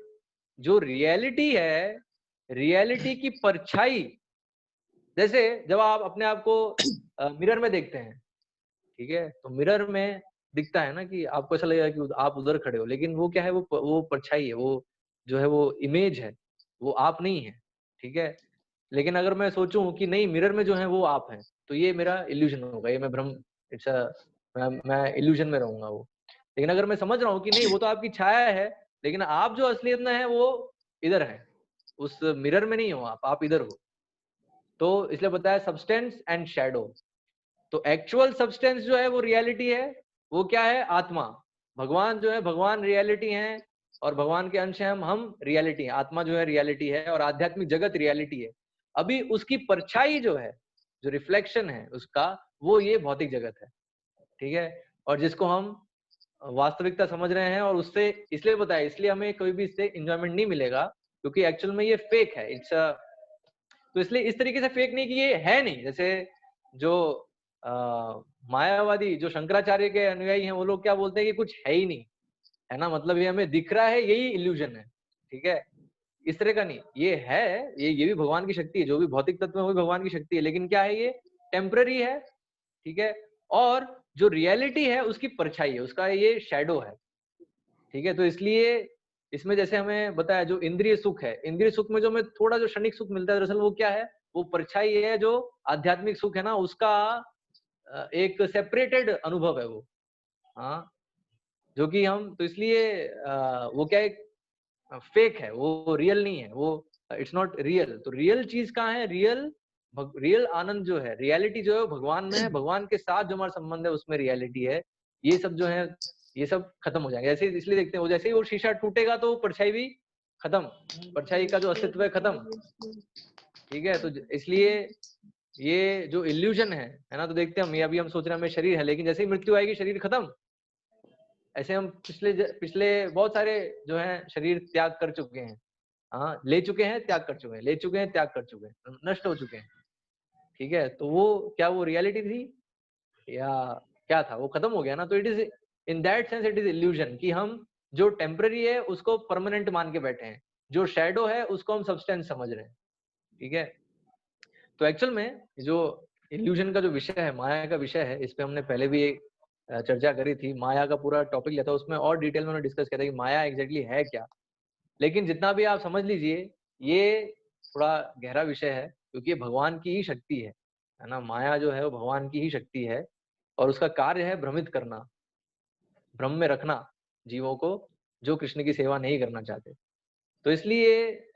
जो रियलिटी है, रियलिटी की परछाई, जैसे जब आप अपने आप को मिरर में देखते हैं, ठीक है, तो मिरर में दिखता है ना कि आपको ऐसा लगेगा कि आप उधर खड़े हो, लेकिन वो क्या है, वो परछाई है, वो जो है वो इमेज है, वो आप नहीं है, ठीक है। लेकिन अगर मैं सोचूं कि नहीं मिरर में जो है वो आप हैं, तो ये मेरा इल्यूजन होगा, ये मैं भ्रम, इट्स मैं इल्यूजन में रहूंगा वो। लेकिन अगर मैं समझ रहा हूँ कि नहीं वो तो आपकी छाया है, लेकिन आप जो असलियत में है वो इधर है, उस मिरर में नहीं हो आप इधर हो। तो इसलिए बताया सब्सटेंस एंड शैडो। तो एक्चुअल सब्सटेंस जो है वो रियलिटी है, वो क्या है, आत्मा। भगवान जो है, भगवान रियलिटी है और भगवान के अंश हैं हम रियलिटी है। आत्मा जो है रियलिटी है और आध्यात्मिक जगत रियलिटी है। अभी उसकी परछाई जो है, जो रिफ्लेक्शन है उसका, वो ये भौतिक जगत है, ठीक है। और जिसको हम वास्तविकता समझ रहे हैं, और उससे इसलिए बताया, इसलिए हमें कोई भी इससे एंजॉयमेंट नहीं मिलेगा, क्योंकि एक्चुअल में ये फेक है, इट्स तो इसलिए इस तरीके से फेक नहीं कि ये है नहीं। जैसे जो मायावादी, जो शंकराचार्य के अनुयायी हैं, वो लोग क्या बोलते हैं कि कुछ है ही नहीं, है ना, मतलब ये हमें दिख रहा है, यही इल्यूजन है, ठीक है। इस तरह का नहीं, ये है, ये भी भगवान की शक्ति है, जो भी भौतिक तत्व है वो भी भगवान की शक्ति है, लेकिन क्या है, ये टेम्पररी है, ठीक है। और जो रियलिटी है उसकी परछाई है, उसका ये शैडो है, ठीक है। तो इसलिए इसमें जैसे हमें बताया, जो इंद्रिय सुख है, इंद्रिय सुख में जो हमें थोड़ा जो क्षणिक सुख मिलता है, दरअसल वो क्या है, वो परछाई है। जो आध्यात्मिक सुख है ना, उसका एक सेपरेटेड अनुभव है वो, हाँ, जो कि हम, तो इसलिए वो क्या, एक फेक है, वो रियल नहीं है, वो इट्स नॉट रियल। तो रियल चीज कहाँ है, रियल आनंद जो है, रियलिटी जो है वो भगवान में है, भगवान के साथ जो हमारा संबंध है उसमें रियलिटी है। ये सब जो है, ये सब खत्म हो जाएंगे। ऐसे इसलिए देखते हैं, वो जैसे ही वो शीशा टूटेगा तो वो परछाई भी खत्म, परछाई का जो अस्तित्व है खत्म, ठीक है। तो इसलिए ये जो इल्यूजन है ना, तो देखते हैं हम, ये अभी हम सोच रहे हैं हमें शरीर है, लेकिन जैसे ही मृत्यु आएगी शरीर खत्म। ऐसे हम पिछले बहुत सारे जो है शरीर त्याग कर चुके हैं, हाँ, ले चुके हैं, त्याग कर चुके हैं, ले चुके हैं, त्याग कर चुके हैं, नष्ट हो चुके हैं, ठीक है। तो वो क्या, वो रियलिटी थी या क्या था, वो खत्म हो गया ना। तो it is in that sense it is illusion, कि हम जो टेम्पररी है उसको परमानेंट मान के बैठे हैं, जो शैडो है उसको हम सब्सटेंस समझ रहे हैं, ठीक है। तो एक्चुअल में जो इल्यूजन का जो विषय है, माया का विषय है, इस पे हमने पहले भी एक चर्चा करी थी। माया का पूरा टॉपिक लिया था, उसमें और डिटेल में डिस्कस किया था कि माया एग्जैक्टली है क्या। लेकिन जितना भी आप समझ लीजिए, ये थोड़ा गहरा विषय है, क्योंकि ये भगवान की ही शक्ति है ना। माया जो है वो भगवान की ही शक्ति है, और उसका कार्य है भ्रमित करना, भ्रम में रखना जीवों को, जो कृष्ण की सेवा नहीं करना चाहते। तो इसलिए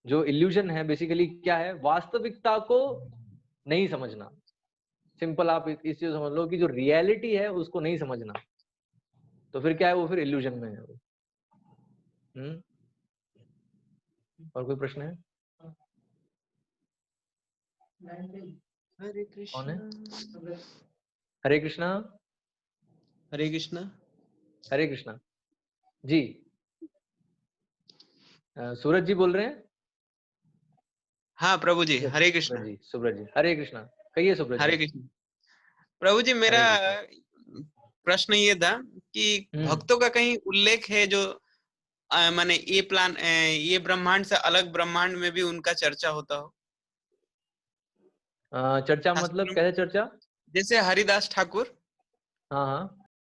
जो इल्यूजन है बेसिकली क्या है, वास्तविकता को नहीं समझना। सिंपल आप इस चीज समझ लो कि जो रियलिटी है उसको नहीं समझना, तो फिर क्या है, वो फिर इल्यूजन में है वो। और कोई प्रश्न है? हरे कौन है? कृष्णा। हरे कृष्णा। हरे कृष्णा। हरे कृष्णा जी। सूरज जी बोल रहे हैं? हाँ प्रभु जी, हरे कृष्णा। जी, सूरज जी, हरे कृष्णा। कहिए सूरज जी। हरे कृष्णा। प्रभु जी, मेरा हरे कृष्णा। प्रश्न ये था कि भक्तों का कहीं उल्लेख है जो माने ये ब्रह्मांड से अलग ब्रह्मांड में भी उनका चर्चा होता हो? चर्चा मतलब कैसे चर्चा? जैसे हरिदास ठाकुर, हाँ हाँ,